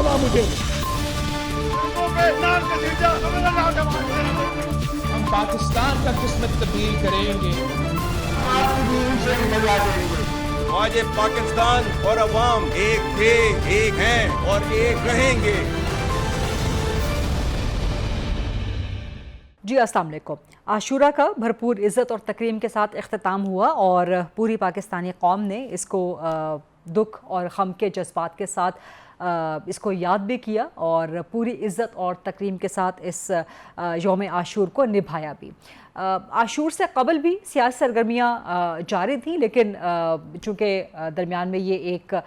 हुआ मुझे। हम पाकिस्तान का किस्मत तब्दील करेंगे। आज ये पाकिस्तान और अवाम एक थे, एक हैं और एक रहेंगे। जी अस्सलाम वालेकुम। आशूरा का भरपूर इज़्ज़त और तकरीम के साथ इख्तिताम हुआ और पूरी पाकिस्तानी कौम ने इसको दुख और गम के जज्बात के साथ इसको याद भी किया और पूरी इज़्ज़त और तकरीम के साथ इस यौम आशूर को निभाया भी। आशूर से कबल भी सियासी सरगर्मियाँ जारी थी, लेकिन चूँकि दरमियान में ये एक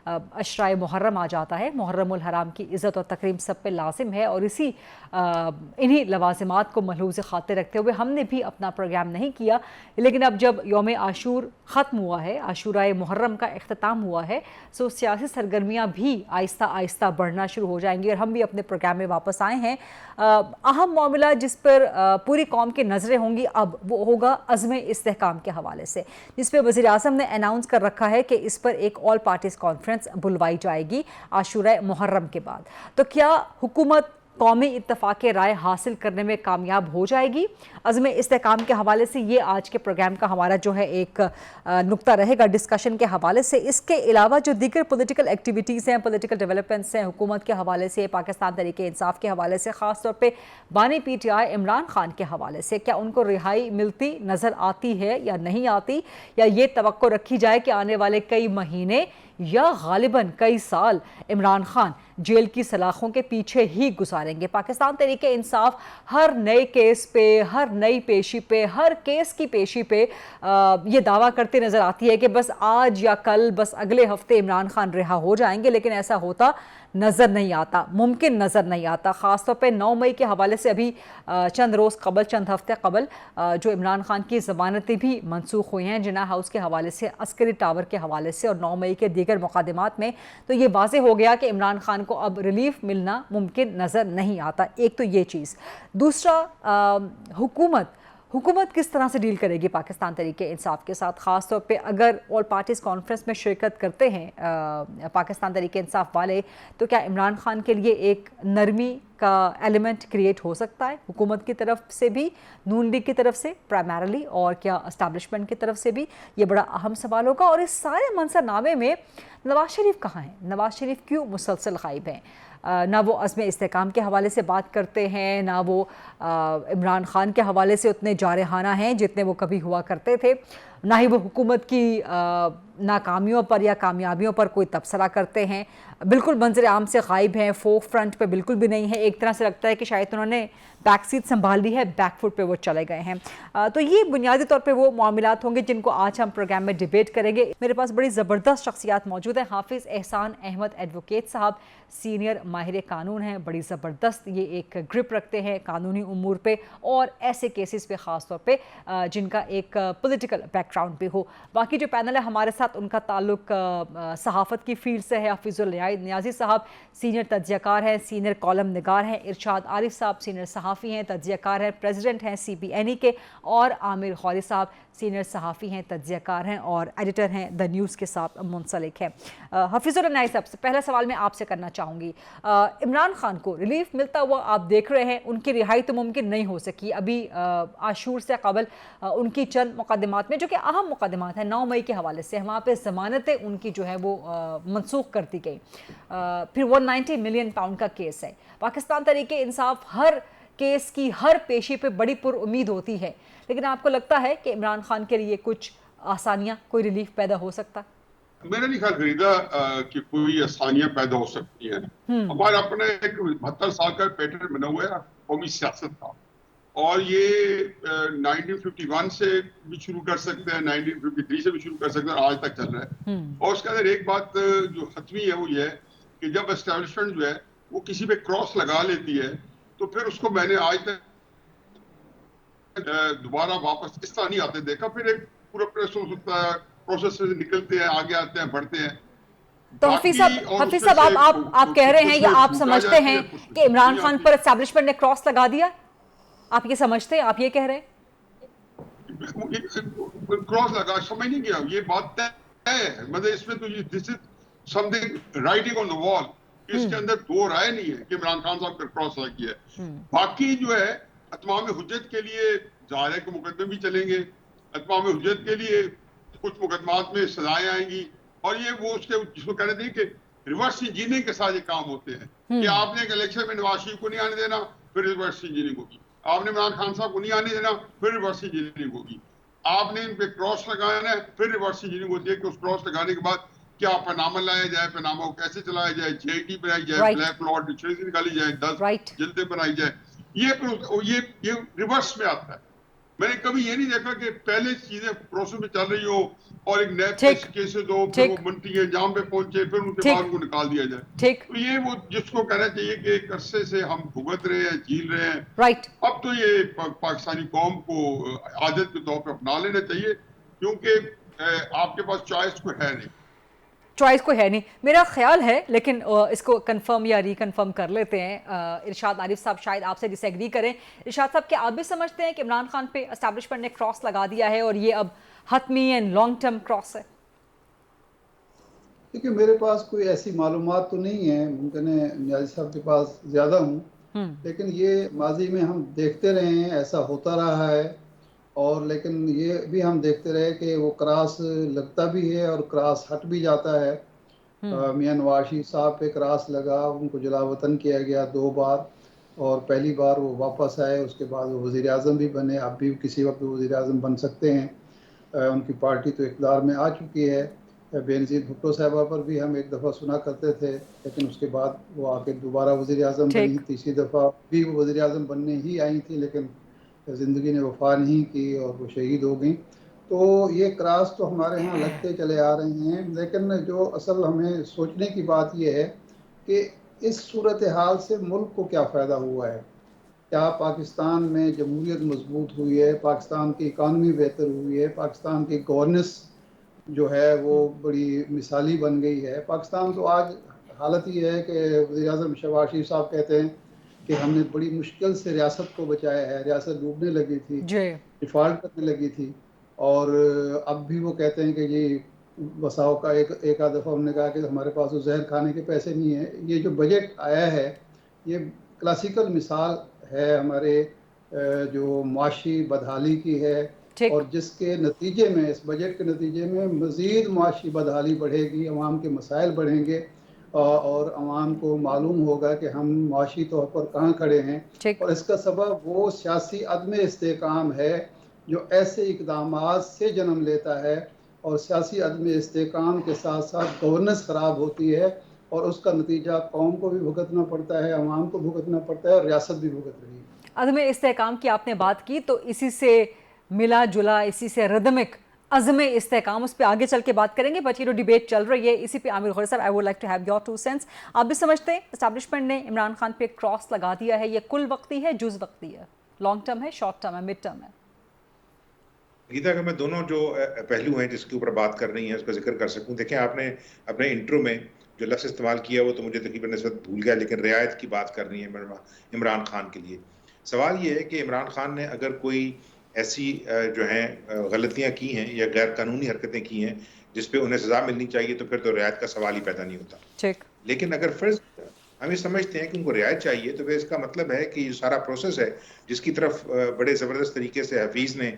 अशराए मुहर्रम आ जाता है, मुहर्रमुल हराम की इज़्ज़त और तकरीम सब पे लाजिम है और इन्हीं लवाज़िमात को मलहूज़ ख़ातिर रखते हुए हमने भी अपना प्रोग्राम नहीं किया। लेकिन अब जब यौम आशूर ख़त्म हुआ है, आशूराए मुहर्रम का इख्तिताम हुआ है, सो सियासी सरगर्मियाँ भी आहिस्ता आहिस्ता बढ़ना शुरू हो जाएंगी और हम भी अपने प्रोग्राम में वापस आए हैं। अहम मामला जिस पर पूरी कौम की नज़रें होंगी अब वो होगा अज़्म इस्तेहकाम के हवाले से, जिस पर वज़ीर आज़म ने अनाउंस कर रखा है कि इस पर एक ऑल पार्टीज़ कॉन्फ्रेंस बुलवाई जाएगी आशूरा मुहर्रम के बाद। तो क्या हुकूमत कौमी इत्तफ़ाक़ राय हासिल करने में कामयाब हो जाएगी? अज़्म इस्तेहकाम के हवाले से ये आज के प्रोग्राम का हमारा जो है एक नुक्ता रहेगा डिस्कशन के हवाले से। इसके अलावा जो दीगर पॉलिटिकल एक्टिविटीज़ हैं, पॉलिटिकल डेवलपमेंट्स हैं हुकूमत के हवाले से, पाकिस्तान तहरीक इंसाफ के हवाले से, ख़ास तौर पे बानी PTI इमरान खान के हवाले से, क्या उनको रिहाई मिलती नज़र आती है या नहीं आती, या ये तवक्को रखी जाए कि आने वाले कई महीने या गालिबन कई साल इमरान खान जेल की सलाखों के पीछे ही गुजारेंगे? पाकिस्तान तहरीक इंसाफ हर नए केस पे, हर नई पेशी पे, हर केस की पेशी पे ये दावा करती नज़र आती है कि बस आज या कल, बस अगले हफ्ते इमरान खान रिहा हो जाएंगे, लेकिन ऐसा होता नज़र नहीं आता, मुमकिन नज़र नहीं आता। ख़ास तौर पे 9 मई के हवाले से अभी चंद रोज़ कबल, चंद हफ्ते कबल जो इमरान खान की ज़मानतें भी मनसूख हुई हैं जिन्ना हाउस के हवाले से, अस्करी टावर के हवाले से और 9 मई के दीगर मुक़ादमात में, तो ये वाज़े हो गया कि इमरान खान को अब रिलीफ मिलना मुमकिन नज़र नहीं आता। एक तो ये चीज़। दूसरा, हुकूमत किस तरह से डील करेगी पाकिस्तान तहरीक इंसाफ के साथ, ख़ास तौर पे अगर ऑल पार्टीज़ कॉन्फ्रेंस में शिरकत करते हैं पाकिस्तान तहरीक इंसाफ वाले, तो क्या इमरान खान के लिए एक नरमी का एलिमेंट क्रिएट हो सकता है हुकूमत की तरफ से भी, नून लीग की तरफ से प्राइमरली, और क्या एस्टैब्लिशमेंट की तरफ से भी? ये बड़ा अहम सवाल होगा। और इस सारे मंसरनामे में नवाज शरीफ कहाँ हैं? नवाज शरीफ क्यों मुसलसल गायब हैं? ना वो अज़्म इस्तेहकाम के हवाले से बात करते हैं, ना वो इमरान खान के हवाले से उतने जारहाना हैं जितने वो कभी हुआ करते थे, ना ही वो हुकूमत की नाकामियों पर या कामयाबियों पर कोई तबसरा करते हैं। बिल्कुल मंजर आम से गायब हैं, फोक फ्रंट पे बिल्कुल भी नहीं है। एक तरह से लगता है कि शायद उन्होंने बैक सीट संभाल ली है, बैक फुट पे वो चले गए हैं। तो ये बुनियादी तौर पे वो मामलात होंगे जिनको आज हम प्रोग्राम में डिबेट करेंगे। मेरे पास बड़ी ज़बरदस्त शख्सियात मौजूद हैं। हाफिज़ एहसान अहमद एडवोकेट साहब सीनियर माहिर कानून हैं, बड़ी ज़बरदस्त ये एक ग्रिप रखते हैं कानूनी उमूर पे और ऐसे केसेस पे ख़ास तौर पे जिनका एक पॉलिटिकल बैकग्राउंड भी हो। बाकी जो पैनल है हमारे साथ, उनका ताल्लुक सहाफ़त की फील्ड से है। हफीज़ुल नियाज़ी साहब सीनियर तज्ज़ियाकार हैं, सीनियर कॉलम निगार हैं। इरशाद आरिफ साहब सीनियर सहाफ़ी हैं, तज्ज़ियाकार हैं, प्रेसिडेंट हैं CBNE के। और आमिर खौरी साहब सीनियर सहाफ़ी हैं, तज्ज़ियाकार हैं और एडिटर हैं, द न्यूज़ के साथ मुंसलिक हैं। हफीज़ुल नियाज़ी साहब से पहला सवाल मैं आपसे करना चाहूँगी। इमरान खान को रिलीफ मिलता हुआ आप देख रहे हैं, उनकी रिहाई तो मुमकिन नहीं हो सकी अभी आशूर से कबल। उनकी चंद मुकदमात में जो कि अहम मुकदमात हैं 9 मई के हवाले से, वहाँ पे ज़मानतें उनकी जो है वो मनसूख कर दी गई। फिर 190 मिलियन पाउंड का केस है। पाकिस्तान तहरीक इंसाफ हर केस की हर पेशी पे बड़ी पुरुम्मीद होती है, लेकिन आपको लगता है कि इमरान खान के लिए कुछ आसानियाँ, कोई रिलीफ पैदा हो सकता है? मेरा नहीं ख्याल फरीदा कि कोई आसानियां पैदा हो सकती हैं। हमारा अपना एक 72 साल का पैटर्न बना हुआ है कौमी सियासत का, और ये 1951 से भी शुरू कर सकते हैं, 1953 से भी शुरू कर सकते हैं, आज तक चल रहा है। और उसके अंदर एक बात जो हतमी है वो ये है कि जब एस्टेब्लिशमेंट जो है वो किसी पे क्रॉस लगा लेती है तो फिर उसको मैंने आज तक दोबारा वापस इस तरह नहीं आते देखा। फिर एक पूरा प्रोसेस से निकलते हैं, आगे आते हैं, बढ़ते हैं। तो हफीज साहब आप कह रहे हैं या आप समझते हैं कि इमरान खान पर एस्टैब्लिशमेंट ने क्रॉस लगा दिया? आप ये समझते हैं, आप ये कह रहे हैं? क्रॉस लगा समझ नहीं गया, ये बात तय है। मतलब इसमें तो this is something writing on the wall इसके अंदर दो राय नहीं है कि इमरान खान साहब का क्रॉस लग गया है। बाकी जो है अतमाम हुज्जत के लिए जाहिर है कि मुकदमे भी चलेंगे, अतमाम हुज्जत के लिए कुछ मुकदमात में सजाएं आएंगी, और ये वो उसके जिसको कहने थे कि रिवर्स इंजीनियरिंग के साथ ये काम होते हैं कि आपने एक इलेक्शन में नवाज शरीफ को नहीं आने देना, फिर रिवर्स इंजीनियरिंग होगी, आपने इमरान खान साहब को नहीं आने देना, फिर रिवर्स इंजीनियरिंग होगी, आपने इन पे क्रॉस लगाना है, फिर रिवर्स इंजीनियरिंग होती है कि उस क्रॉस लगाने के बाद क्या पनामा लाया जाए, पनामा को कैसे चलाया जाए, जेडी बनाई जाए, ब्लैक लॉट डिक्शनरी निकाली जाए, 10 जल्दें बनाई जाए, ये रिवर्स में आता है। मैंने कभी ये नहीं देखा कि पहले चीजें प्रोसेस में चल रही हो और एक नए केसेस दो, फिर वो मंत्री एग्जाम पे पहुंचे, फिर उनके बाद उनको निकाल दिया जाए। तो ये वो जिसको कहना चाहिए कि एक अरसे से हम भुगत रहे हैं, झील रहे हैं, अब तो ये पाकिस्तानी कौम को आदत के तौर पर अपना लेना चाहिए, क्योंकि आपके पास चॉइस को है नहीं। मेरा ख्याल है, लेकिन इसको कंफर्म या रिकन्फर्म कर लेते हैं। इरशाद आरिफ साहब शायद आपसे डिसएग्री करें। इरशाद साहब, क्या आप भी समझते हैं कि इमरान खान पे एस्टैब्लिशमेंट ने क्रॉस लगा दिया है और ये अब हतमी एंड लॉन्ग टर्म क्रॉस है? देखिए, मेरे पास कोई ऐसी मालूमात तो नहीं है, मुमकिन है नियाज़ी साहब के पास ज़्यादा हूँ, लेकिन ये माजी में हम देखते रहे हैं, ऐसा होता रहा है, और लेकिन ये भी हम देखते रहे कि वो क्रॉस लगता भी है और क्रॉस हट भी जाता है। मियां नवाज शरीफ साहब पे क्रॉस लगा, उनको जलावतन किया गया 2 बार, और पहली बार वो वापस आए, उसके बाद वो वज़ीर आज़म भी बने, अब भी किसी वक्त वज़ीर आज़म बन सकते हैं। उनकी पार्टी तो इक़्तिदार में आ चुकी है। बेनज़ीर भुट्टो साहबा पर भी हम एक दफ़ा सुना करते थे, लेकिन उसके बाद वो आके दोबारा वज़ीर आज़म बनी, तीसरी दफ़ा भी वो वज़ीर आज़म बनने ही आई थी, लेकिन ज़िंदगी ने वफा नहीं की और वो शहीद हो गई। तो ये क्रॉस तो हमारे यहाँ लगते चले आ रहे हैं, लेकिन जो असल हमें सोचने की बात यह है कि इस सूरत हाल से मुल्क को क्या फ़ायदा हुआ है। क्या पाकिस्तान में जमहूरियत मजबूत हुई है, पाकिस्तान की इकानमी बेहतर हुई है, पाकिस्तान की गवर्नेंस जो है वो बड़ी मिसाली बन गई है। पाकिस्तान तो आज हालत ये है कि वज़ीर आज़म शहबाज शरीफ साहब कहते हैं कि हमने बड़ी मुश्किल से रियासत को बचाया है, रियासत डूबने लगी थी, डिफ़ॉल्ट करने लगी थी, और अब भी वो कहते हैं कि ये बसाओ का एक आध दफ़ा हमने कहा कि हमारे पास तो जहर खाने के पैसे नहीं है। ये जो बजट आया है ये क्लासिकल मिसाल है हमारे जो माशी बदहाली की है, और जिसके नतीजे में, इस बजट के नतीजे में मज़ीद माशी बदहाली बढ़ेगी, अवाम के मसाइल बढ़ेंगे, और अवाम को मालूम होगा कि हम माशी तौर पर कहाँ खड़े हैं, और इसका सबब वो सियासी अदम इस्तेकाम है जो ऐसे इक़दामात से जन्म लेता है, और सियासी अदम इस्तेकाम के साथ साथ गवर्नेंस ख़राब होती है, और उसका नतीजा कौम को भी भुगतना पड़ता है, अवाम को भुगतना पड़ता है, और रियासत भी भुगत रही है। अदम इस्तेकाम की आपने बात की, तो इसी से मिला जुला, इसी से रिदमिक अज़म इस्तेकाम, उस पर आगे चल के बात करेंगे, बट ये जो डिबेट चल रही है इसी पे आमिर गौहर साहब, I would like to have your 2 cents. आप भी समझते हैं एस्टैब्लिशमेंट ने इमरान खान पे क्रॉस लगा दिया है, ये कुल वक्ती है, जुज़ वक्ती है, लॉन्ग टर्म है, शॉर्ट टर्म है, मिड टर्म है? गीता, अगर मैं दोनों जो पहलू हैं जिसके ऊपर बात कर रही हैं उसका जिक्र कर सकूं। देखें, आपने अपने इंट्रो में जो लफ्ज़ इस्तेमाल किया वो तो मुझे तकरीबन इस वक्त भूल गया, लेकिन रियायत की बात कर रही है इमरान खान के लिए। सवाल ये है कि इमरान खान ने अगर कोई ऐसी जो हैं गलतियां की हैं या गैर कानूनी हरकतें की हैं जिस पे उन्हें सज़ा मिलनी चाहिए, तो फिर तो रियायत का सवाल ही पैदा नहीं होता। लेकिन अगर फ़र्ज़ हम ये समझते हैं कि उनको रियायत चाहिए, तो फिर इसका मतलब है कि ये सारा प्रोसेस है जिसकी तरफ बड़े ज़बरदस्त तरीके से हफीज़ ने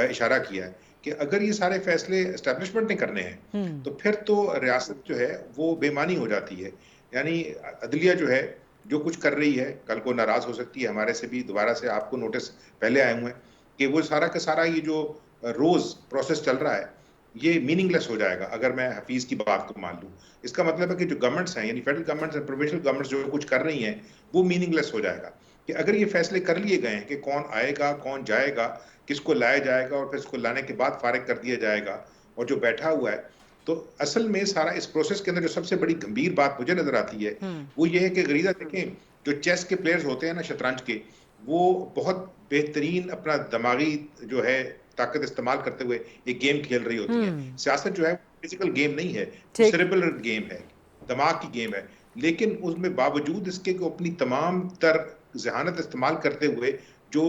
इशारा किया है कि अगर ये सारे फैसले एस्टैब्लिशमेंट ने करने हैं तो फिर तो रियासत जो है वो बेमानी हो जाती है। यानी अदलिया जो है जो कुछ कर रही है कल को नाराज़ हो सकती है। हमारे से भी दोबारा से आपको नोटिस पहले आए हुए हैं कि वो सारा का सारा ये जो रोज़ प्रोसेस चल रहा है ये मीनिंगलेस हो जाएगा अगर मैं हफीज़ की बात को मान लूँ। इसका मतलब है कि जो गवर्नमेंट्स हैं, यानी फेडरल गवर्नमेंट्स और प्रोविंशियल गवर्नमेंट्स जो कुछ कर रही हैं वो मीनिंगलेस हो जाएगा। कि अगर ये फैसले कर लिए गए हैं कि कौन आएगा, कौन जाएगा, किसको लाया जाएगा और फिर इसको लाने के बाद फारिग कर दिया जाएगा, और जो बैठा हुआ है, तो असल में सारा इस प्रोसेस के अंदर जो सबसे बड़ी गंभीर बात मुझे नजर आती है वो ये है कि गरीदा देखें, जो चेस के प्लेयर्स होते हैं ना, शतरंज के, वो बहुत बेहतरीन अपना दिमागी जो है ताकत इस्तेमाल करते हुए एक गेम खेल रही होती है। सियासत जो है फिजिकल गेम नहीं है, सेरेब्रल गेम है, दिमाग की गेम है। लेकिन उसमें बावजूद इसके को अपनी तमाम तर जहानत इस्तेमाल करते हुए जो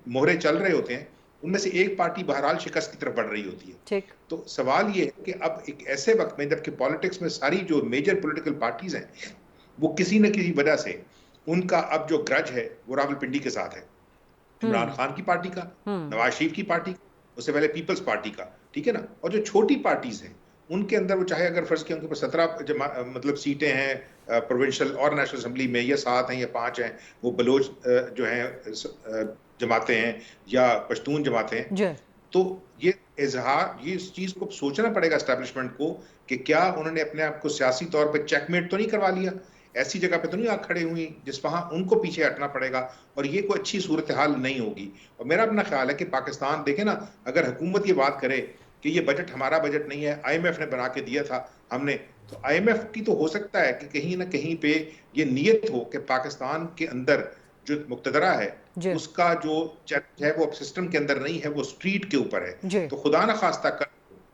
मोहरे चल रहे होते हैं उनमें से एक पार्टी बहरहाल शिकस्त की तरफ बढ़ रही होती है। तो सवाल ये है कि अब एक ऐसे वक्त में जबकि पॉलिटिक्स में सारी जो मेजर पॉलिटिकल पार्टीज हैं वो किसी न किसी वजह से उनका अब जो ग्रज है वो रावलपिंडी के साथ है, इमरान खान की पार्टी का, नवाज शरीफ की पार्टी, उससे पहले पीपल्स पार्टी का, ठीक है ना। और जो छोटी पार्टीज हैं उनके अंदर वो चाहे अगर फर्ज किया उनके पास 17 मतलब सीटें हैं प्रोविंशियल और नेशनल असेंबली में, या 7 हैं या 5 हैं, वो बलोच जो हैं जमातें हैं या पश्तून जमातें हैं, तो ये इजहार, ये इस चीज को सोचना पड़ेगा एस्टेब्लिशमेंट को कि क्या उन्होंने अपने आप को सियासी तौर पे चेकमेट तो नहीं करवा लिया, ऐसी जगह पे तो नहीं आ खड़े हुई जिस वहां उनको पीछे हटना पड़ेगा, और ये कोई अच्छी सूरत हाल नहीं होगी। और मेरा अपना ख्याल है कि पाकिस्तान देखे ना, अगर हुकूमत ये बात करे कि ये बजट हमारा बजट नहीं है, IMF ने बना के दिया था हमने, तो IMF की तो हो सकता है कि कहीं ना कहीं पे ये नियत हो कि पाकिस्तान के अंदर जो मुक्तदरा है उसका जो चैलेंज है वो सिस्टम के अंदर नहीं है, वो स्ट्रीट के ऊपर है। तो खुदा न खास्ता कर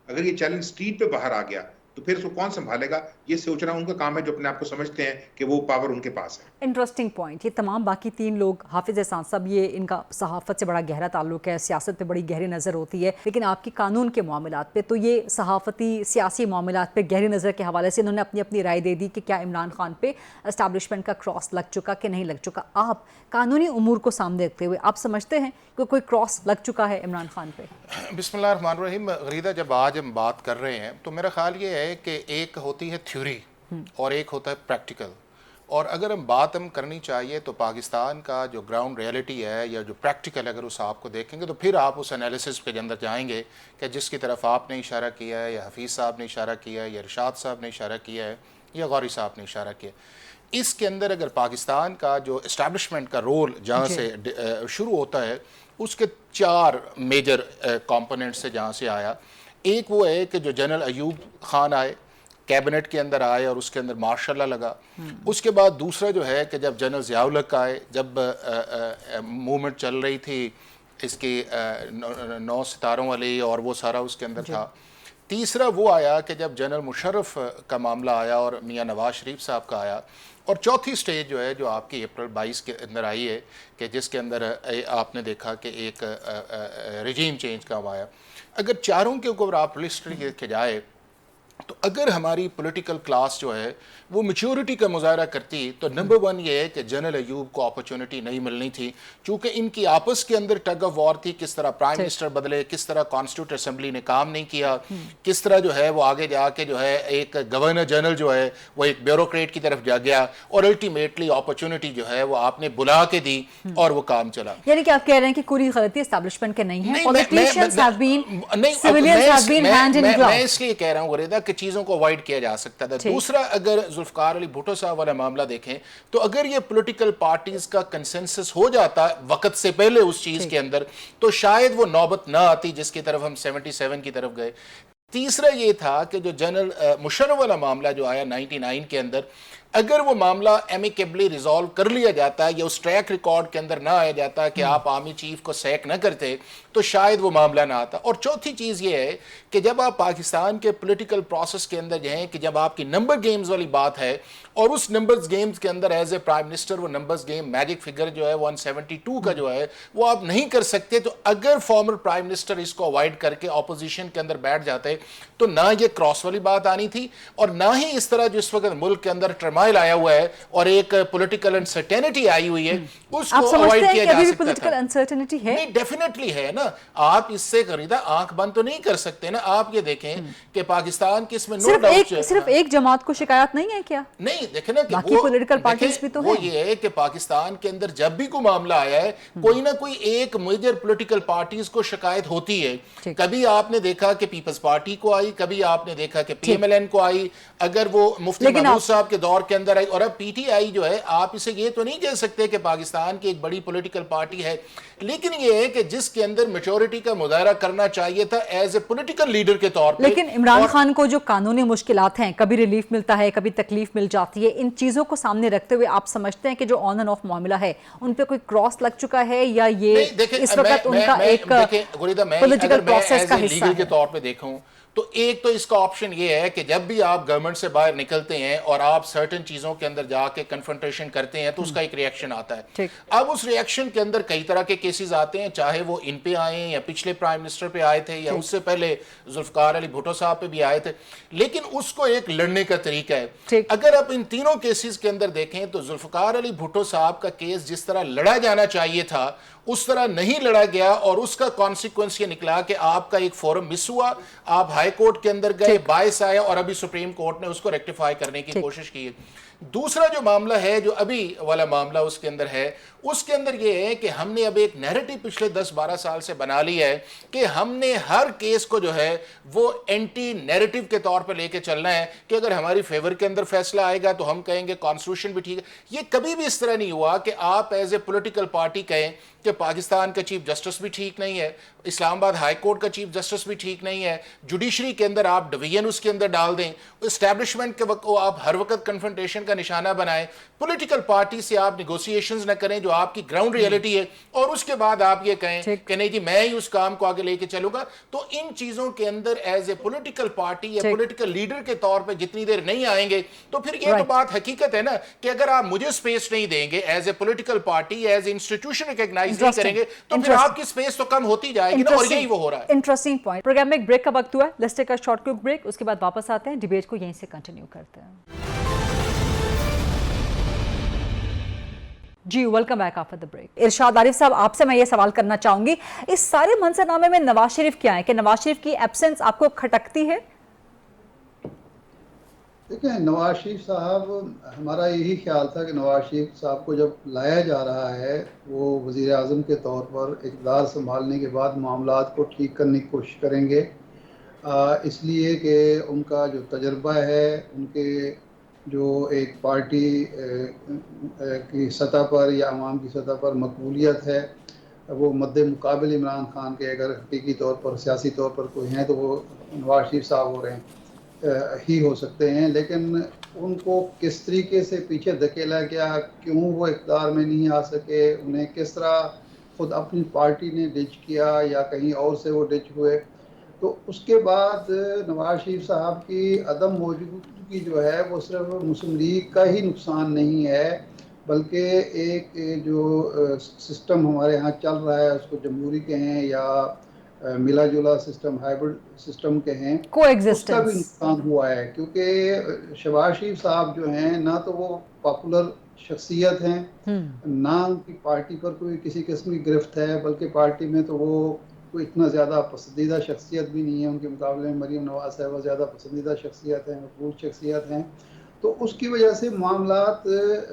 अगर ये चैलेंज स्ट्रीट पे बाहर आ गया तो फिर उसको कौन संभालेगा, ये सोचना उनका काम है जो अपने आप को समझते हैं कि वो पावर उनके पास है। Interesting point. ये तमाम बाकी 3 लोग, हाफिज एहसान साहब, ये इनका सहाफ़त से बड़ा गहरा ताल्लुक है, सियासत पे बड़ी गहरी नज़र होती है, लेकिन आपकी कानून के मामलात पे तो ये सहाफ़ती सियासी मामलात पे गहरी नज़र के हवाले से इन्होंने अपनी अपनी राय दे दी कि क्या इमरान खान पे एस्टैब्लिशमेंट का क्रॉस लग चुका कि नहीं लग चुका। आप कानूनी उमूर को सामने रखते हुए आप समझते हैं कि कोई क्रॉस लग चुका है इमरान खान पे? बिस्मिल्लाहिर्रहमानिर्रहीम। गरीदा, जब आज हम बात कर रहे हैं तो मेरा ख्याल ये है कि एक होती है थ्योरी और एक होता है प्रैक्टिकल। और अगर हम करनी चाहिए तो पाकिस्तान का जो ग्राउंड रियलिटी है या जो प्रैक्टिकल, अगर उस आपको देखेंगे तो फिर आप उस एनालिसिस के अंदर जाएंगे कि जिसकी तरफ आपने इशारा किया है, या हफीज़ साहब ने इशारा किया है, या इरशाद साहब ने इशारा किया है, या गौरी साहब ने इशारा किया। इसके अंदर अगर पाकिस्तान का जो इस्टेब्लिशमेंट का रोल जहाँ से शुरू होता है, उसके 4 मेजर कंपोनेंट से जहाँ से आया। एक वो है कि जो जनरल अयूब खान आए, कैबिनेट के अंदर आए और उसके अंदर मार्शल लगा। उसके बाद दूसरा जो है कि जब जनरल ज़ियाउल हक आए, जब मूवमेंट चल रही थी इसकी 9 सितारों वाली, और वो सारा उसके अंदर था। तीसरा वो आया कि जब जनरल मुशर्रफ का मामला आया और मियाँ नवाज शरीफ साहब का आया। और चौथी स्टेज जो है जो आपकी अप्रैल 22 के अंदर आई है कि जिसके अंदर आपने देखा कि एक रिजीम चेंज का आया। अगर चारों के ऊपर आप लिस्ट लेके जाए तो अगर हमारी पॉलिटिकल क्लास जो है वो मैच्योरिटी का मुजाहरा करती तो नंबर 1 ये है कि जनरल अयूब को अपॉर्चुनिटी नहीं मिलनी थी, चूँकि इनकी आपस के अंदर टग ऑफ वॉर थी। किस तरह प्राइम मिनिस्टर बदले, किस तरह कॉन्स्टिट्यूट असेंबली ने काम नहीं किया, किस तरह जो है वो आगे जाके जो है एक गवर्नर जनरल जो है वो एक ब्यूरोक्रेट की तरफ जा गया, और अल्टीमेटली अपॉर्चुनिटी जो है वो आपने बुला के दी और वो काम चला। यानी कि आप कह रहे हैं कि कोई गलती एस्टैब्लिशमेंट के नहीं है, पॉलिटिशियंस हैव बीन, नहीं, civilians have been hand in glove. मैं इसलिए कह रहा हूं गुरेदा कि चीजों को अवॉइड किया जा सकता था। दूसरा, अगर जुल्फकार अली भुट्टो साहब वाला मामला देखें तो अगर ये पॉलिटिकल पार्टीज का कंसेंसस हो जाता वक्त से पहले उस चीज के अंदर, तो शायद वो नौबत ना आती जिसकी तरफ हम 77 की तरफ गए। तीसरा ये था कि जो जनरल मुशर्रफ वाला मामला जो आया 99 के अंदर, अगर वो मामला एमिकेबली रिजॉल्व कर लिया जाता है या उस ट्रैक रिकॉर्ड के अंदर ना आया जाता कि आप आर्मी चीफ को सैक ना करते, तो शायद वो मामला ना आता। और चौथी चीज़ ये है कि जब आप पाकिस्तान के पॉलिटिकल प्रोसेस के अंदर जाएं कि जब आपकी नंबर गेम्स वाली बात है और उस नंबर्स गेम्स के अंदर एज ए प्राइम मिनिस्टर वो नंबर्स गेम मैजिक फिगर जो है 172 का जो है वो आप नहीं कर सकते, तो अगर फॉर्मर प्राइम मिनिस्टर इसको अवॉइड करके ऑपोजिशन के अंदर बैठ जाते तो ना ये क्रॉस वाली बात आनी थी और ना ही इस तरह जो इस वक्त मुल्क के अंदर टर्माइल आया हुआ है और एक पॉलिटिकल अनसर्टेनिटी आई हुई है उसको अवॉइड किया जा सकता पॉलिटिकल अनसर्टेनिटी है। नहीं, डेफिनेटली है ना। आप इससे खरीदा आंख बंद तो नहीं कर सकते ना। आप ये देखें कि पाकिस्तान की इसमें नो डाउट सिर्फ एक जमात को शिकायत नहीं है क्या? नहीं, देखे ना कि बाकी पॉलिटिकल पार्टीज भी तो वो ये है कि पाकिस्तान के अंदर जब भी कोई मामला आया है कोई ना कोई एक मेजर पॉलिटिकल पार्टीज को शिकायत होती है। कभी आपने देखा कि पीपल्स पार्टी को आई, कभी आपने देखा कि PMLN को आई, अगर वो मुफ्ती महमूद साहब के दौर के अंदर आई, और अब PTI जो है, आप इसे ये तो नहीं कह सकते कि पाकिस्तान की एक बड़ी पॉलिटिकल पार्टी है, लेकिन ये है कि जिसके अंदर मेजॉरिटी का मुजाहरा करना चाहिए था एज ए पॉलिटिकल लीडर के तौर पे। लेकिन इमरान खान को जो कानूनी मुश्किलात हैं, कभी रिलीफ मिलता है, कभी तकलीफ मिल जाती है, इन चीजों को सामने रखते हुए आप समझते हैं कि जो ऑन एंड ऑफ मामला है उन पे कोई क्रॉस लग चुका है या ये इस वक्त उनका एक पॉलिटिकल प्रोसेस का हिस्सा है? के तौर पे देखूं तो एक तो इसका ऑप्शन ये है कि जब भी आप गवर्नमेंट से बाहर निकलते हैं और आप सर्टेन चीज़ों के अंदर जाके कन्फ्रंटेशन करते हैं तो उसका एक रिएक्शन आता है। अब उस रिएक्शन के अंदर कई तरह के केसेस आते हैं, चाहे वो इन पे आए या पिछले प्राइम मिनिस्टर पे आए थे या उससे पहले जुल्फकार अली भुट्टो साहब पे भी आए थे, लेकिन उसको एक लड़ने का तरीका है। अगर आप इन तीनों केसेस के अंदर देखें तो जुल्फकार अली भुट्टो साहब का केस जिस तरह लड़ा जाना चाहिए था उस तरह नहीं लड़ा गया, और उसका कॉन्सिक्वेंस ये निकला कि आपका एक फोरम मिस हुआ, आप हाई कोर्ट के अंदर गए, बायस आया और अभी सुप्रीम कोर्ट ने उसको रेक्टिफाई करने की कोशिश की है। दूसरा जो मामला है, जो अभी वाला मामला उसके अंदर है, उसके अंदर ये है कि हमने अब एक नैरेटिव पिछले 10-12 साल से बना लिया है कि हमने हर केस को जो है वो एंटी नैरेटिव के तौर पर लेके चलना है कि अगर हमारी फेवर के अंदर फैसला आएगा तो हम कहेंगे कॉन्स्टिट्यूशन भी ठीक है। ये कभी भी इस तरह नहीं हुआ कि आप एज ए पॉलिटिकल पार्टी कहें कि पाकिस्तान का चीफ जस्टिस भी ठीक नहीं है, इस्लामाबाद हाई कोर्ट का चीफ जस्टिस भी ठीक नहीं है, जुडिशरी के अंदर आप डिवीजन उसके अंदर डाल दें, एस्टैब्लिशमेंट के वक्त आप हर वक्त कन्फ्रंटेशन का निशाना बनाएं, पॉलिटिकल पार्टी से आप निगोशिएशंस न करें जो आपकी ग्राउंड रियलिटी है, और उसके बाद आप ये कहें कि नहीं जी मैं ही उस काम को आगे लेके चलूंगा। तो इन चीजों के अंदर एज ए पॉलिटिकल पार्टी या पॉलिटिकल लीडर के तौर पर जितनी देर नहीं आएंगे तो फिर ये तो बात हकीकत है ना कि अगर आप मुझे स्पेस नहीं देंगे as a political party, as institution recognise नहीं करेंगे तो फिर आपकी स्पेस तो कम होती जाएगी ना, और यही वो हो रहा है। Interesting point. प्रोग्राम में एक ब्रेक का वक्त हुआ है, let's take a short quick break, उसके बाद वापस आते हैं, डिबेट को यहीं से कंटिन्यू करते हैं। जी welcome back after the break. Irshad Arif Sahab, आपसे मैं ये सवाल करना चाहूंगी, इस सारे मंजरनामे में नवाज शरीफ क्या है कि नवाज शरीफ की एब्सेंस आपको खटकती है? देखिए, नवाज शरीफ साहब, हमारा यही ख्याल था कि नवाज शरीफ साहब को जब लाया जा रहा है वो वज़ीर आज़म के तौर पर इक़्तिदार संभालने के बाद मामलात को ठीक करने की कोशिश करेंगे, इसलिए कि उनका जो तजर्बा है, उनके जो एक पार्टी की सतह पर या अवाम की सतह पर मकबूलियत है, वो मद्दे मुकाबिल इमरान खान के अगर हकीकी तौर पर सियासी तौर पर कोई हैं तो वो नवाज शरीफ साहब हो रहे हैं ही हो सकते हैं। लेकिन उनको किस तरीके से पीछे धकेला गया, क्यों वो इक़्तिदार में नहीं आ सके, उन्हें किस तरह खुद अपनी पार्टी ने डिच किया या कहीं और से वो डिच हुए, तो उसके बाद नवाज शरीफ साहब की अदम मौजूदगी जो है वो सिर्फ मुस्लिम लीग का ही नुकसान नहीं है, बल्कि एक जो सिस्टम हमारे यहाँ चल रहा है उसको जमहूरी कहें या मिला जुला सिस्टम, हाइब्रिड सिस्टम के हैं, उसका भी नुकसान हुआ है। क्योंकि शहबाज शरीफ साहब जो हैं ना तो वो पॉपुलर शख्सियत हैं, ना उनकी पार्टी पर कोई किसी किस्म की गिरफ्त है, बल्कि पार्टी में तो वो कोई इतना ज़्यादा पसंदीदा शख्सियत भी नहीं है, उनके मुकाबले में मरीम नवाज साहब ज़्यादा पसंदीदा शख्सियत हैं, मकबूल शख्सियत हैं। तो उसकी वजह से मामलात,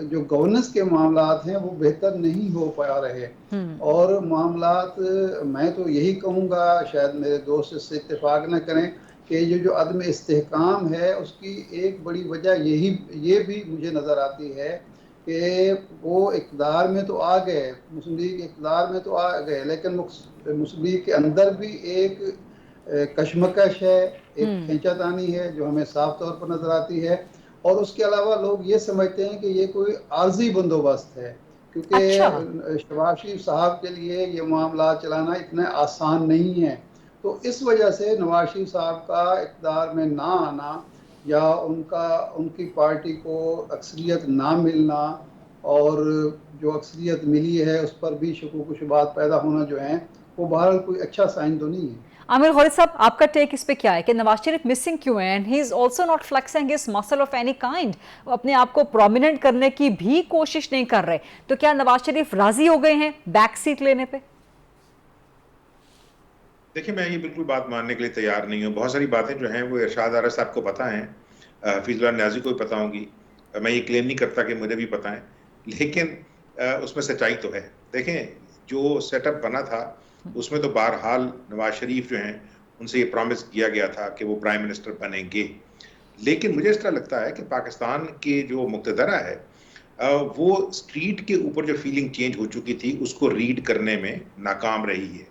जो गवर्नेंस के मामलात हैं वो बेहतर नहीं हो पा रहे, और मामलात, मैं तो यही कहूँगा, शायद मेरे दोस्त इससे इत्तेफाक न करें, कि जो अदम इस्तेहकाम है उसकी एक बड़ी वजह ये भी मुझे नज़र आती है कि वो इक़्तिदार में तो आ गए, मुस्लिम लीग इक़्तिदार में तो आ गए, लेकिन मुस्लिम लीग के अंदर भी एक कशमकश है, एक खींचातानी है जो हमें साफ तौर पर नज़र आती है। और उसके अलावा लोग ये समझते हैं कि ये कोई आर्जी बंदोबस्त है, क्योंकि शहबाज शरीफ साहब के लिए ये मामला चलाना इतना आसान नहीं है। तो इस वजह से नवाज शरीफ साहब का इक़्तिदार में ना आना या उनकी पार्टी को अक्सरियत ना मिलना, और जो अक्सरियत मिली है उस पर भी शकूक शुबात पैदा होना जो है, वो बहरहाल कोई अच्छा साइन तो नहीं है। आमिर खालिद साहब, आपका टेक इस पे क्या है कि नवाज शरीफ मिसिंग क्यों है? And he is also not flexing his muscle of any kind, वो अपने आप को प्रोमिनेंट करने की भी कोशिश नहीं कर रहे, तो क्या नवाज शरीफ राजी हो गए हैं बैक सीट लेने पे? देखिए, मैं ये बिल्कुल बात मानने के लिए तैयार नहीं हूँ। बहुत सारी बातें जो हैं वो इरशाद आरिफ साहब को पता हैं, हफीजुल्लाह न्याजी को भी पता होंगी, मैं ये क्लेम नहीं करता कि मुझे भी पता है, लेकिन उसमें सच्चाई तो है। देखें, जो सेटअप बना था उसमें तो बहरहाल नवाज शरीफ जो हैं उनसे ये प्रॉमिस किया गया था कि वो प्राइम मिनिस्टर बनेंगे, लेकिन मुझे इस तरह लगता है कि पाकिस्तान के जो मुक्तदरा है वो स्ट्रीट के ऊपर जो फीलिंग चेंज हो चुकी थी उसको रीड करने में नाकाम रही है,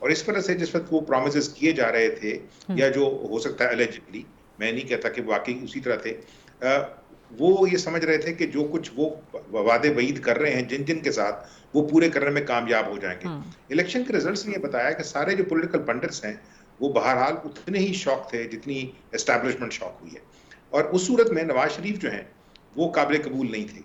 और इस वजह से जिस वक्त वो प्रॉमिसेस किए जा रहे थे, या जो हो सकता है एलिजिबली, मैं नहीं कहता कि वाकई उसी तरह थे, वो ये समझ रहे थे कि जो कुछ वो वादे वईद कर रहे हैं जिन जिन के साथ, वो पूरे करने में कामयाब हो जाएंगे। इलेक्शन के रिजल्ट्स ने ये बताया कि सारे जो पॉलिटिकल पंडित्स हैं वो बहरहाल उतने ही शौक थे जितनी एस्टैब्लिशमेंट शौक हुई है। और उस सूरत में नवाज शरीफ जो हैं वो काबिल कबूल नहीं थे।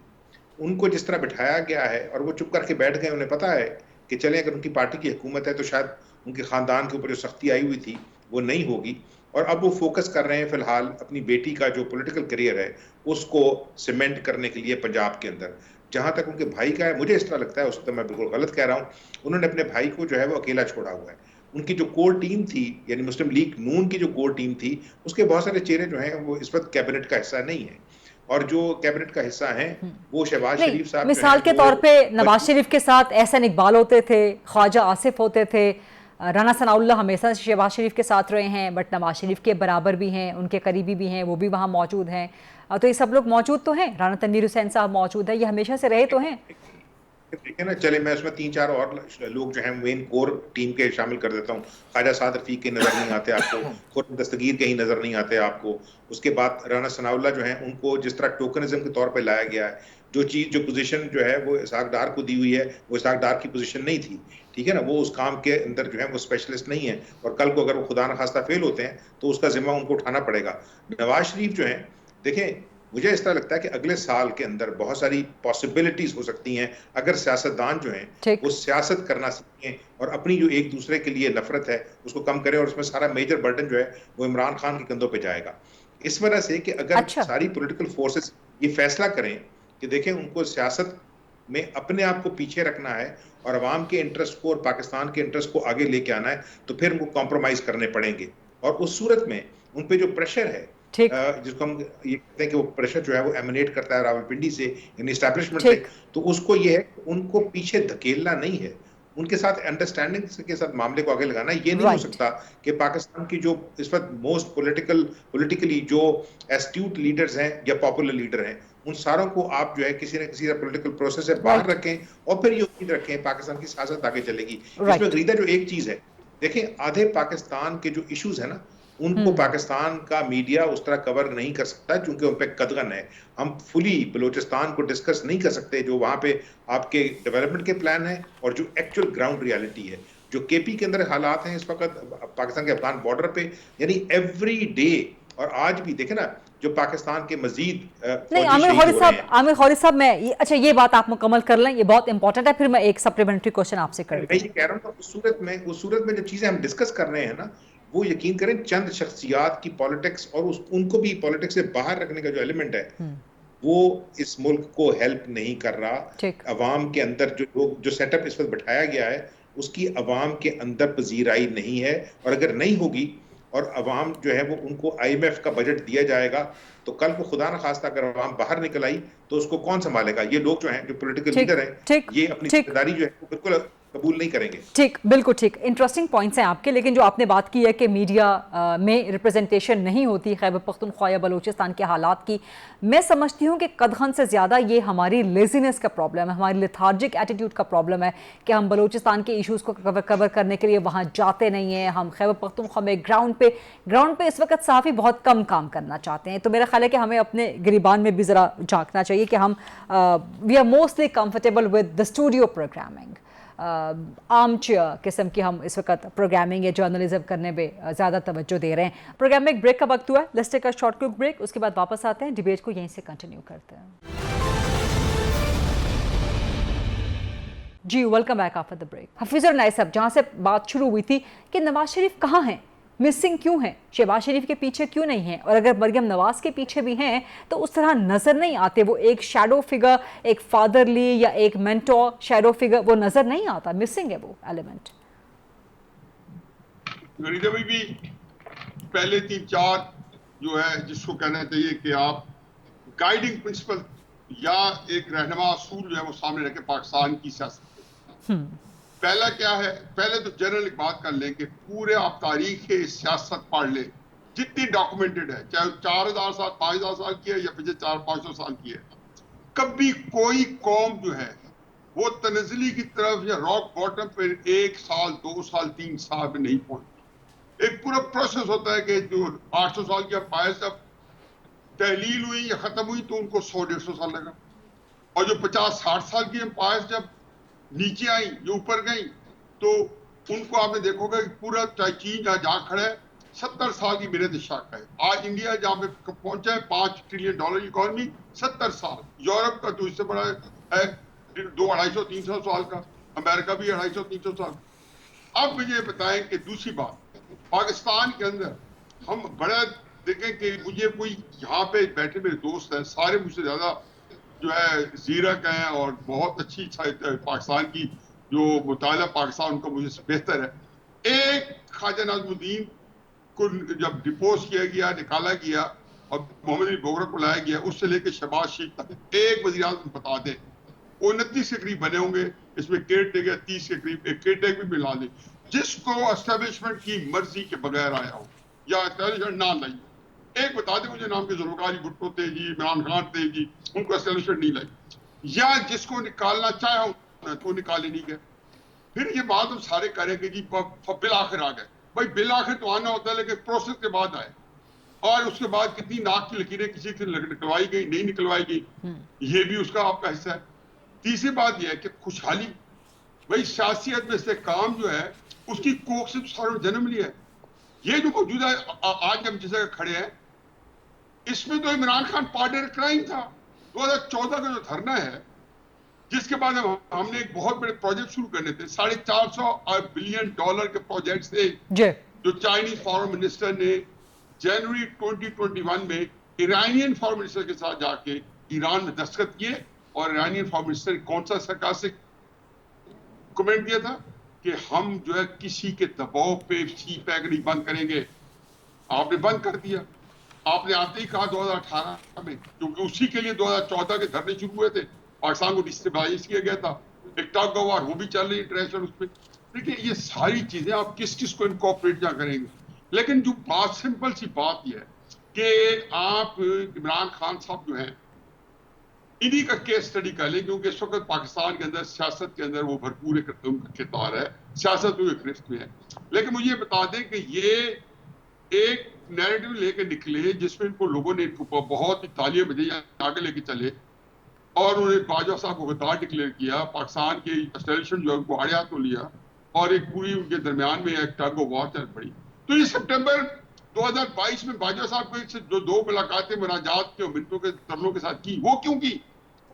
उनको जिस तरह बिठाया गया है और वो चुप करके बैठ गए, उन्हें पता है कि चले अगर उनकी पार्टी की हुकूमत है तो शायद उनके ख़ानदान के ऊपर जो सख्ती आई हुई थी वो नहीं होगी, और अब वो फोकस कर रहे हैं फिलहाल अपनी बेटी का जो पॉलिटिकल करियर है उसको सीमेंट करने के लिए पंजाब के अंदर। जहां तक उनके भाई का है, मुझे इस तरह लगता है, उस वक्त मैं बिल्कुल गलत कह रहा हूँ, उन्होंने अपने भाई को जो है वो अकेला छोड़ा हुआ है। उनकी जो कोर टीम थी, यानी मुस्लिम लीग नून की जो कोर टीम थी, उसके बहुत सारे चेहरे जो हैं वो इस वक्त कैबिनेट का हिस्सा नहीं है, और जो कैबिनेट का हिस्सा हैं वो शहबाज शरीफ साहब मिसाल के तौर पे नवाज शरीफ के साथ एहसन इकबाल होते थे, ख्वाजा आसिफ होते थे, राना सनाउल्लाह हमेशा शहबाज शरीफ के साथ रहे हैं, बट नवाज शरीफ के बराबर भी हैं, उनके करीबी भी हैं, वो भी वहाँ मौजूद हैं। तो ये सब लोग मौजूद तो हैं, राना तनवीर हुसैन साहब मौजूद है, ये हमेशा से रहे तो हैं। देखिए ना, चले मैं उसमें 3-4 और लोग जो हैं मेन कोर टीम के शामिल कर देता हूँ। ख्वाजा साद रफीक के नजर नहीं आते आपको, खुर्रम दस्तगीर के ही नजर नहीं आते आपको। उसके बाद राना सनाउल्लाह जो हैं उनको जिस तरह टोकनिज्म के तौर पे लाया गया है, जो पोजीशन जो है वो इसहाक डार को दी हुई है, वो इसहाक डार की पोजीशन नहीं थी, ठीक है ना, वो उस काम के अंदर जो है वो स्पेशलिस्ट नहीं है, और कल को अगर वो खुदा न खास्ता फेल होते हैं तो उसका जिम्मा उनको उठाना पड़ेगा। नवाज शरीफ जो हैं, देखें मुझे इस तरह लगता है कि अगले साल के अंदर बहुत सारी पॉसिबिलिटीज हो सकती हैं अगर सियासतदान जो हैं वो सियासत करना सीखें और अपनी जो एक दूसरे के लिए नफरत है उसको कम करें, और उसमें सारा मेजर बर्डन जो है वो इमरान खान के कंधों पे जाएगा। इस वजह से कि अगर सारी पॉलिटिकल फोर्सेस ये फैसला करें कि देखें उनको सियासत में अपने आप को पीछे रखना है और अवाम के इंटरेस्ट को और पाकिस्तान के इंटरेस्ट को आगे लेके आना है, तो फिर उनको कॉम्प्रोमाइज करने पड़ेंगे। और उस सूरत में उन पे जो प्रेशर है, जिसको हम ये कहते हैं कि वो प्रेशर जो है वो एमिनेट करता है रावलपिंडी से, यानी एस्टैब्लिशमेंट से, तो उसको ये है उनको पीछे धकेलना नहीं है, उनके साथ अंडरस्टैंडिंग के साथ मामले को आगे लगाना। ये नहीं हो सकता कि पाकिस्तान की जो इस वक्त मोस्ट पॉलिटिकली जो एस्ट्यूट लीडर्स हैं या पॉपुलर लीडर हैं, उन सारों को आप जो है किसी न किसी पॉलिटिकल प्रोसेस से बाहर रखें और फिर ये उम्मीद रखें पाकिस्तान की सियासत आगे चलेगी। इसमें गरीदा जो एक चीज है, देखें आधे पाकिस्तान के जो इश्यूज है ना, उनको पाकिस्तान का मीडिया उस तरह कवर नहीं कर सकता क्योंकि उन पे कदगन है। हम फुली बलूचिस्तान को डिस्कस नहीं कर सकते जो वहां पे आपके डेवलपमेंट के प्लान है और जो एक्चुअल ग्राउंड रियलिटी है, जो केपी के अंदर हालात हैं इस वक्त पाकिस्तान के अफगान बॉर्डर पे, यानी एवरी डे। और आज भी देखे ना जो पाकिस्तान के मजीद नहीं, आमिर खौरी साहब मैं अच्छा ये बात आप मुकम्मल कर लें, ये बहुत इंपॉर्टेंट है, फिर मैं एक सप्लीमेंट्री क्वेश्चन आपसे कर मैं ये कह रहा हूँ उस सूरत में जो चीजें हम डिस्कस कर रहे हैं ना, वो यकीन करें चंद शख्सियात की पॉलिटिक्स और उनको भी पॉलिटिक्स से बाहर रखने का जो एलिमेंट है वो इस मुल्क को हेल्प नहीं कर रहा। अवाम के अंदर जो सेटअप इस वक्त बैठाया गया है उसकी अवाम के अंदर पजीराई नहीं है, और अगर नहीं होगी और अवाम जो है वो उनको IMF का बजट दिया जाएगा तो कल को खुदा न खास्ता अगर अवाम बाहर निकल आई तो उसको कौन संभालेगा? ये लोग जो हैं जो पॉलिटिकल लीडर हैं ये अपनी जिम्मेदारी जो है वो बिल्कुल कबूल नहीं करेंगे। ठीक, बिल्कुल ठीक, इंटरेस्टिंग पॉइंट्स हैं आपके, लेकिन जो आपने बात की है कि मीडिया में रिप्रेजेंटेशन नहीं होती खैबर पख्तूनख्वा या बलूचिस्तान के हालात की, मैं समझती हूँ कि कदगन से ज़्यादा ये हमारी लेजीनेस का प्रॉब्लम है, हमारी लेथार्जिक एटीट्यूड का प्रॉब्लम है कि हम बलूचिस्तान के इशूज़ को कवर करने के लिए वहाँ जाते नहीं हैं। हम खैबर पख्तूनख्वा में ग्राउंड पे इस वक्त सहाफ़ी बहुत कम काम करना चाहते हैं, तो मेरा ख्याल है कि हमें अपने गिरिबान में भी ज़रा झांकना चाहिए कि हम we are mostly comfortable with the studio programming, armchair किस्म की हम इस वक्त प्रोग्रामिंग या जर्नलिज्म करने में ज़्यादा तवज्जो दे रहे हैं। प्रोग्राम में एक ब्रेक का वक्त हुआ है, let's take a short quick break, उसके बाद वापस आते हैं, डिबेट को यहीं से कंटिन्यू करते हैं। जी welcome back after the break. Hafizur नाइस साहब, जहाँ से बात शुरू हुई थी कि नवाज शरीफ कहाँ हैं, मिसिंग क्यों हैं, शहबाज शरीफ के पीछे क्यों नहीं हैं, और अगर मरियम नवाज के पीछे भी हैं तो उस तरह नज़र नहीं आते, वो एक शैडो फिगर, एक फादरली या एक मेंटोर शैडो फिगर वो नज़र नहीं आता, मिसिंग है वो एलिमेंट। गरीदा भाई भी पहले 3-4 जो है जिसको कहना चाहिए कि आप गाइडिंग प्रिंसिपल या एक रहनुमा असूल जो है वो सामने रखे पाकिस्तान की सियासत। पहला क्या है, पहले तो जनरल एक बात कर लें कि पूरे आप तारीख सियासत पढ़ लें जितनी डॉक्यूमेंटेड है, चाहे 4000 साल 5000 साल की है या पिछले 400-500 साल की है, कभी कोई कौम जो है वो तनज़ली की तरफ या रॉक बॉटम पे 1 साल 2 साल 3 साल में नहीं पहुंचती। एक पूरा प्रोसेस होता है कि जो 800 साल की अपायस जब तहलील हुई या खत्म हुई तो उनको 100-150 साल लगा, और जो 50-60 साल की अपायस जब नीचे आई जो ऊपर गई तो उनको आपने देखोगे कि पूरा चाहे चीन जहाँ खड़े है 70 साल की मेरे दिशा का है। आज इंडिया जहाँ पे पहुंचा है $5 ट्रिलियन इकोनॉमी, 70 साल। यूरोप का तो इससे बड़ा है 200-250-300 साल का, अमेरिका भी 250-300 साल। अब मुझे बताएं कि दूसरी बात, पाकिस्तान के अंदर हम बड़ा देखें कि मुझे कोई यहाँ पे बैठे मेरे दोस्त हैं, सारे मुझसे ज्यादा जो है जीरक हैं और बहुत अच्छी पाकिस्तान की जो मुताला पाकिस्तान उनका मुझे बेहतर है। एक ख्वाजा नाज़मुद्दीन को जब डिपोज किया गया, निकाला गया और मोहम्मद अली बोगरा को लाया गया, उससे लेकर शहबाज शरीफ तक एक वज़ीर आज़म बता दें 29 के करीब बने होंगे, इसमें केयर टेकर 30 के करीब, एक केयर टेकर भी मिला ले जिसको एस्टेब्लिशमेंट की मर्जी के बगैर आया हो या एस्टेब्लिशमेंट ना लाई। एक बता दें मुझे नाम के जुल्फ़िकार अली भुट्टो थे जी, इमरान खान थे जी, उनको एस्टेब्लिशमेंट नहीं लाई, या जिसको निकालना चाहे हो तो निकाले नहीं गए। फिर ये बात हम सारे करेंगे जी बिल आखिर आ गए। भाई बिल आखिर तो आना होता है लेकिन प्रोसेस के बाद आए, और उसके बाद कितनी नाक की लकीरें किसी की निकलवाई गई, नहीं निकलवाई गई, ये भी उसका आपका हिस्सा है। तीसरी बात यह है कि खुशहाली, भाई सियासियत में से काम जो है उसकी कोख से सारों जन्म लिया है। ये जो मौजूदा आज हम जिस जगह खड़े हैं इसमें तो इमरान खान पार्टनर क्राइम था। 2014 का जो धरना है जिसके बाद हमने एक बहुत बड़े प्रोजेक्ट शुरू करने थे, $450 बिलियन के प्रोजेक्ट थे जो चाइनीज फॉरेन मिनिस्टर ने जनवरी 2021 में ईरानियन फॉरेन मिनिस्टर के साथ जाके ईरान में दस्तखत किए, और ईरानियन फॉरेन मिनिस्टर कौन सा सरकार से कमेंट दिया था कि हम जो है किसी के दबाव पे सी पैक नहीं बंद करेंगे। आपने बंद कर दिया, आपने आते ही कहा 2018 में, क्योंकि उसी के लिए 2014 के धरने शुरू हुए थे, पाकिस्तान को डिस्टेबलाइज किया गया था, एक टग ऑफ वार वो भी चल रही इंटरनेशनल उस पर। देखिए ये सारी चीजें आप किस किस को इनकॉर्पोरेट क्या करेंगे, लेकिन जो बात सिंपल सी बात यह है कि आप इमरान खान साहब जो हैं इन्हीं का केस स्टडी कर लें, क्योंकि इस वक्त पाकिस्तान के अंदर सियासत के अंदर वो भरपूर उनका किरदार है, सियासत में गिरफ्त में है। लेकिन मुझे बता दें कि ये एक नैरेटिव लेके निकले जिसमें इनको लोगों ने इनको बहुत ही तालियां बजाई, आगे लेके चले, और उन्होंने बाजवा साहब को गद्दार डिक्लेयर किया, पाकिस्तान के एस्टेब्लिशमेंट जो है उनको आड़े हाथों लिया, और एक पूरी उनके दरमियान में एक टग ऑफ वार चल पड़ी। तो ये सितंबर 2022 में बाजवा साहब को जो 2 मुलाकातें मुनाजात के मिनटों के तरलों के साथ की, वो क्यों की,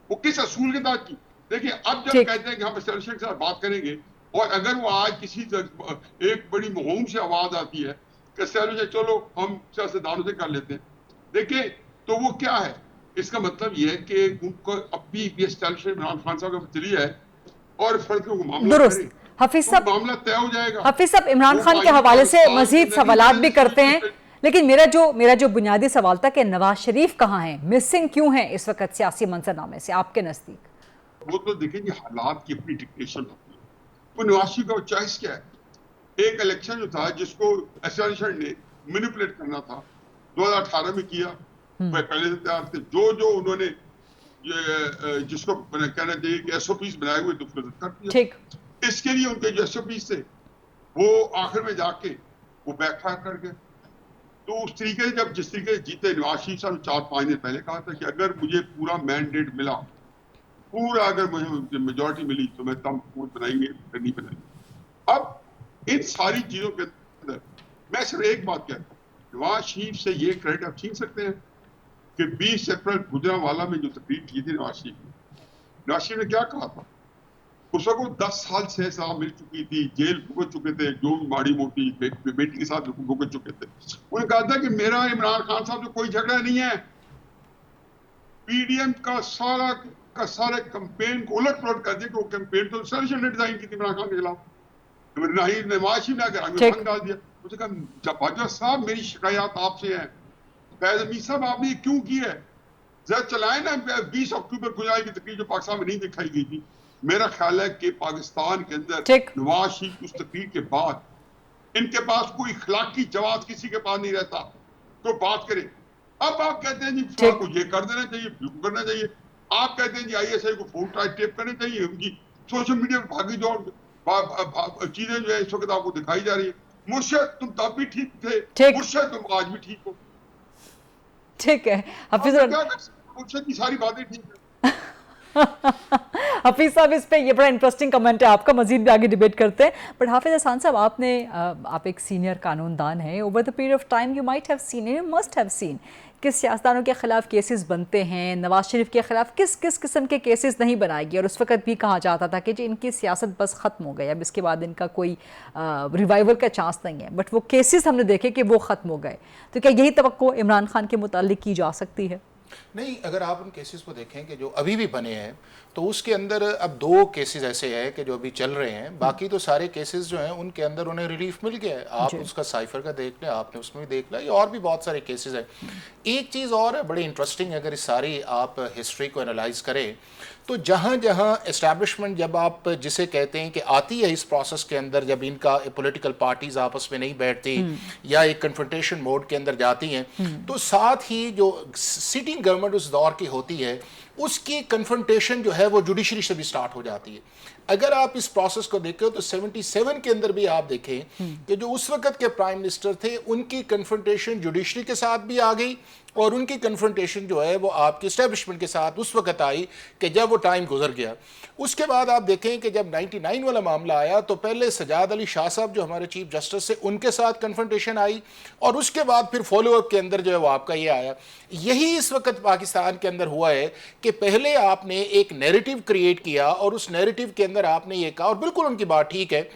वो किस असूल के साथ की? देखिए अब जब कहते हैं कि हम एस्टेब्लिशमेंट के साथ बात करेंगे, और अगर वो आज किसी एक बड़ी मुहिम से आवाज आती है कि एस्टेब्लिशमेंट चलो हम सियासतदानों से कर लेते हैं, देखिए तो वो क्या है, इसका मतलब ये है कि उनको अभी एस्टेब्लिशमेंट इमरान खान साहब का चली है और फर्ज को मामला दुरुस्त। हफीज साहब, मामला तय हो जाएगा। हफीज साहब इमरान खान के हवाले से मजीद सवालात भी करते हैं, लेकिन मेरा जो बुनियादी सवाल था कि नवाज शरीफ कहाँ हैं, मिसिंग क्यों हैं इस वक्त सियासी मंजरनामे से आपके नजदीक? वो तो देखेंगे हालात की अपनी डिक्टेशन होती है। वो नवाज शरीफ का चॉइस क्या है? एक इलेक्शन जो था जिसको एस्टेब्लिशमेंट ने मैनिपुलेट करना था 2018 में किया, वह पहले से तैयार थे, जो उन्होंने जिसको कहना चाहिए कि SOPs बनाए हुए तो कर दिया। ठीक, इसके लिए उनके जो SOPs थे वो आखिर में जाके वो बैकफायर कर गए। तो उस तरीके से जब जिस तरीके से जीते, नवाज शरीफ साहब 4-5 दिन पहले कहा था कि अगर मुझे पूरा मैंडेट मिला, पूरा अगर मुझे मेजोरिटी मिली तो मैं तब हुकूमत बनाएंगे फिर नहीं बनाएंगे। अब इन सारी चीजों के अंदर मैं सिर्फ एक बात कहता हूँ, नवाज शरीफ से ये क्रेडिट आप छीन सकते हैं कि 20 अप्रैल गुजरांवाला में जो तकरीर की थी नवाज शरीफ ने क्या कहा था? उस वक्त 10 साल से सजा मिल चुकी थी, जेल भुगत चुके थे, जो माड़ी मोटी बेटी के साथ भुगत चुके थे। उन्होंने कहा था कि मेरा इमरान खान साहब से कोई झगड़ा नहीं है, PDM का सारा कैंपेन को उलट पलट कर दिया कि वो कैंपेन तो एस्टेब्लिशमेंट ने डिजाइन की थी इमरान खान के खिलाफ, नवाज शरीफ ने आकर आगे बंद डाल दिया। उसने कहा बाजवा साहब मेरी शिकायत आपसे है, फैज अमीन साहब आपने क्यों की है, जरा चलाए ना 20 अक्टूबर गुजरात की तकरीर जो पाकिस्तान में नहीं दिखाई गई थी। मेरा ख्याल है कि पाकिस्तान के अंदर नवाज शरीफ उस तकरीर के बाद इनके पास कोई इखलाकी जवाब किसी के पास नहीं रहता तो बात करें। अब आप कहते हैं जी को ये कर देना चाहिए, बिल्कुल करना चाहिए। आप कहते हैं जी ISI को फोन टेप करने चाहिए, उनकी सोशल मीडिया पर भागी दौड़ चीजें जो है इस वक्त आपको दिखाई जा रही है। मुर्शद तुम तब भी ठीक थे, मुर्शद तुम आज भी ठीक हो। ठीक है हफीज, मुर्शद की सारी बातें ठीक है। हाफिज साहब इस पे ये बड़ा इंटरेस्टिंग कमेंट है आपका, मजीद भी आगे डिबेट करते हैं। बट हाफिज हसन साहब, आप एक सीनियर कानूनदान हैं, over the period of time you might have seen, you must have seen कि सियासतदानों के खिलाफ केसेस बनते हैं, नवाज शरीफ के खिलाफ किस किस किस्म के केसेस नहीं बनाए गए, और उस वक्त भी कहा जाता था कि जी इनकी सियासत बस ख़त्म हो गई, अब इसके बाद इनका कोई रिवाइवल का चांस नहीं है। बट वो केसेस हमने देखे कि वो ख़त्म हो गए, तो क्या यही तवक्को इमरान खान के मुतालिक की जा सकती है? नहीं, अगर आप उन केसेस को देखें कि जो अभी भी बने हैं, तो उसके अंदर अब 2 केसेस ऐसे हैं कि जो अभी चल रहे हैं, बाकी तो सारे केसेस जो हैं उनके अंदर उन्हें रिलीफ मिल गया है। आप उसका साइफर का देख लें, आपने उसमें भी देख लिया, और भी बहुत सारे केसेस हैं। एक चीज़ और है बड़ी इंटरेस्टिंग, अगर इस सारी आप हिस्ट्री को एनालाइज करें तो जहाँ जहाँ एस्टैब्लिशमेंट, जब आप जिसे कहते हैं कि आती है इस प्रोसेस के अंदर, जब इनका पॉलिटिकल पार्टीज आपस में नहीं बैठती या एक कन्फ्रंटेशन मोड के अंदर जाती हैं, तो साथ ही जो सिटिंग गवर्नमेंट उस दौर की होती है उसकी कन्फ्रंटेशन जो है वो जुडिशरी से भी स्टार्ट हो जाती है। अगर आप इस प्रोसेस को देखें तो 77 के अंदर भी आप देखें कि जो उस वक्त के प्राइम मिनिस्टर थे उनकी कन्फ्रंटेशन जुडिशरी के साथ भी आ गई, और उनकी कन्फ्रंटेशन जो है वो आपकी एस्टेब्लिशमेंट के साथ उस वक्त आई कि जब वो टाइम गुजर गया। उसके बाद आप देखें कि जब 99 वाला मामला आया तो पहले सजाद अली शाह साहब जो हमारे चीफ जस्टिस थे उनके साथ कन्फ्रंटेशन आई, और उसके बाद फिर फॉलोअप के अंदर जो है वो आपका ये आया। यही इस वक्त पाकिस्तान के अंदर हुआ है कि पहले आपने एक नैरेटिव क्रिएट किया, और उस नैरेटिव के अंदर आपने ये कहा, और बिल्कुल उनकी बात ठीक है,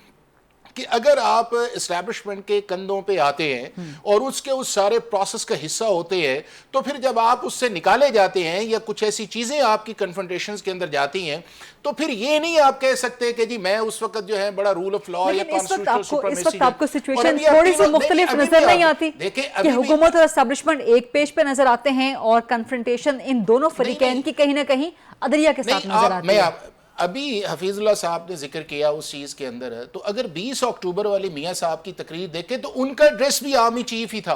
कि अगर आप एस्टैब्लिशमेंट के कंधों पे आते हैं और उसके उस सारे प्रोसेस का हिस्सा होते हैं, तो फिर जब आप उससे निकाले जाते हैं या कुछ ऐसी चीजें आपकी कन्फ्रंटेशंस के अंदर जाती हैं, तो फिर ये नहीं आप कह सकते कि जी मैं उस वक्त जो है बड़ा रूल ऑफ लॉ या कॉन्स्टिट्यूशनल सुप्रीमेसी। इस वक्त आपको सिचुएशन थोड़ी सी मुख्तलिफ नजर नहीं आती कि हुकूमत और एस्टैब्लिशमेंट एक पेज पे नजर आते हैं और कन्फ्रंटेशन इन दोनों फरीकैन की कहीं ना कहीं अदलिया के साथ नजर आती है। अभी हफीजुल्लाह साहब ने जिक्र किया उस चीज़ के अंदर है, तो अगर 20 अक्टूबर वाली मियाँ साहब की तकरीर देखें तो उनका ड्रेस भी आर्मी चीफ ही था,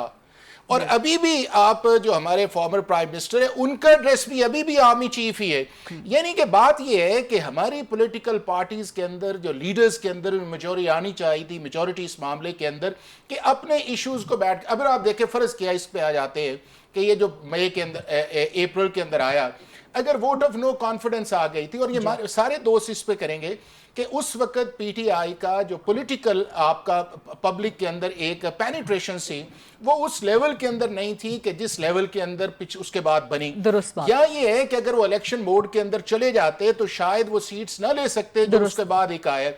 और अभी भी आप जो हमारे फॉर्मर प्राइम मिनिस्टर है उनका ड्रेस भी अभी भी आर्मी चीफ ही है। यानी कि बात यह है कि हमारी पॉलिटिकल पार्टीज के अंदर जो लीडर्स के अंदर मेजॉरिटी आनी चाहिए थी, मेजॉरिटी इस मामले के अंदर, कि अपने इश्यूज को बैठ, अगर आप देखें फर्ज किया इस पे आ जाते हैं कि ये जो मई के अंदर अप्रैल के अंदर आया, अगर वोट ऑफ नो कॉन्फिडेंस आ गई थी, और ये सारे दोस्त इस पे करेंगे कि उस वक्त पीटीआई का जो पॉलिटिकल आपका पब्लिक के अंदर एक पेनिट्रेशन थी वो उस लेवल के अंदर नहीं थी कि जिस लेवल के अंदर उसके बाद बनी। या ये है कि अगर वो इलेक्शन मोड के अंदर चले जाते तो शायद वो सीट्स ना ले सकते जो उसके बाद एक आया।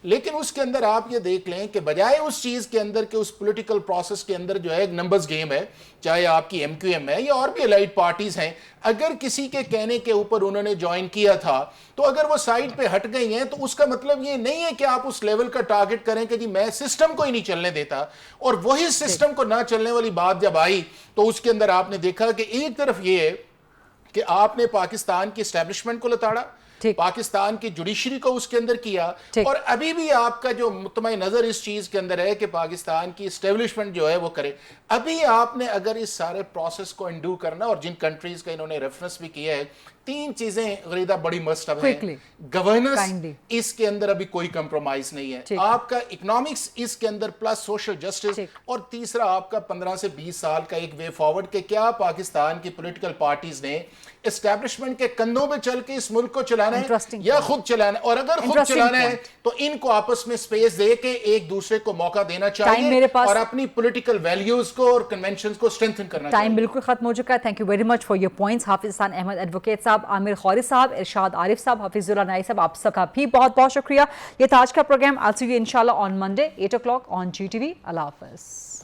लेकिन उसके अंदर आप ये देख लें कि बजाय उस चीज के अंदर के उस पॉलिटिकल प्रोसेस के अंदर जो है एक नंबर्स गेम है, चाहे आपकी एमक्यूएम है या और भी अलाइड पार्टीज हैं, अगर किसी के कहने के ऊपर उन्होंने ज्वाइन किया था तो अगर वो साइड पे हट गई हैं तो उसका मतलब ये नहीं है कि आप उस लेवल का टारगेट करें कि जी मैं सिस्टम को ही नहीं चलने देता। और वही सिस्टम को ना चलने वाली बात जब आई तो उसके अंदर आपने देखा कि एक तरफ ये है कि आपने पाकिस्तान की एस्टैब्लिशमेंट को लताड़ा, पाकिस्तान की जुडिशरी को उसके अंदर किया, और अभी भी आपका जो मुतमई नजर इस चीज के अंदर है कि पाकिस्तान की एस्टेब्लिशमेंट जो है वो करे। अभी आपने अगर इस सारे प्रोसेस को इंडू करना, और जिन कंट्रीज का इन्होंने रेफरेंस भी किया है, 3 चीजें गरीदा बड़ी मस्ट अब है। गवर्नेंस, इसके अंदर अभी कोई कंप्रोमाइज नहीं है, आपका इकोनॉमिक्स इसके अंदर, प्लस सोशल जस्टिस, और तीसरा आपका 15 से 20 साल का एक वे फॉरवर्ड के क्या पाकिस्तान की पॉलिटिकल पार्टीज ने एस्टैब्लिशमेंट के कंधों पे चल के इस मुल्क को चलाना है या खुद चलाना है। और अगर खुद चलाना है तो इनको आपस में स्पेस दे के एक दूसरे को मौका देना चाहिए और अपनी पॉलिटिकल वैल्यूज को और कन्वेंशंस को स्ट्रेंथन करना चाहिए। टाइम बिल्कुल खत्म हो चुका है। Thank you very much for your points. Hafiz Hassan Ahmed advocate साहब, आमिर खौरी साहब, इरशाद आरिफ साहब, हफीजुल्लाह नाई साहब, आप सबका भी बहुत बहुत शुक्रिया। ये था आज का प्रोग्राम। आई सी यू इंशाल्लाह on Monday 8 o'clock on GTV। Allah Hafiz.